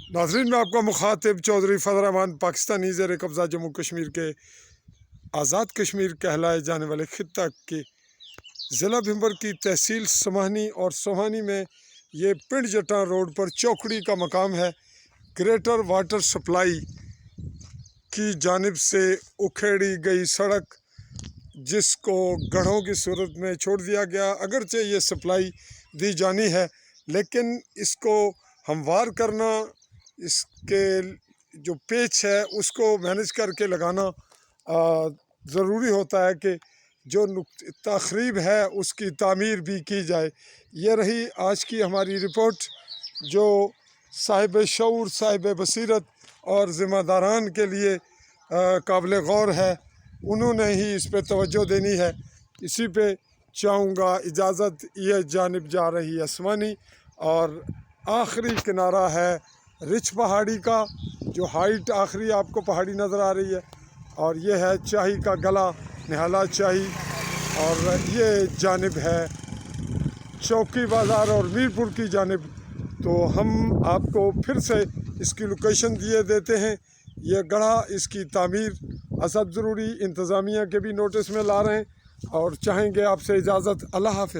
नाज़रीन, मैं आपका मुखातिब चौधरी फजल रहमान पाकिस्तानी ज़ेर कब्ज़ा जम्मू कश्मीर के आज़ाद कश्मीर कहलाए जाने वाले खित्ता के ज़िला भिंबर की तहसील समाहनी और सोहानी में ये पिंड जटा रोड पर चौकड़ी का मकाम है। ग्रेटर वाटर सप्लाई की जानिब से उखेड़ी गई सड़क जिसको गढ़ों की सूरत में छोड़ दिया गया। अगरचे ये सप्लाई दी जानी है, लेकिन इसको हमवार करना, इसके जो पेच है उसको मैनेज करके लगाना ज़रूरी होता है कि जो तखरीब है उसकी तामीर भी की जाए। ये रही आज की हमारी रिपोर्ट, जो साहिब शऊर, साहिब बसीरत और ज़िम्मेदारान के लिए काबिल गौर है। उन्होंने ही इस पे तवज्जो देनी है। इसी पे चाहूँगा इजाज़त। यह जानिब जा रही है आसमानी और आखिरी किनारा है रिच पहाड़ी का, जो हाइट आखिरी आपको पहाड़ी नज़र आ रही है। और ये है चाही का गला, निहाला चाही। और ये जानिब है चौकी बाज़ार और मीरपुर की जानिब। तो हम आपको फिर से इसकी लोकेशन दिए देते हैं। ये गढ़ा, इसकी तामीर असद ज़रूरी इंतज़ामिया के भी नोटिस में ला रहे हैं और चाहेंगे आपसे इजाज़त। अल्लाह हाफ़िज़।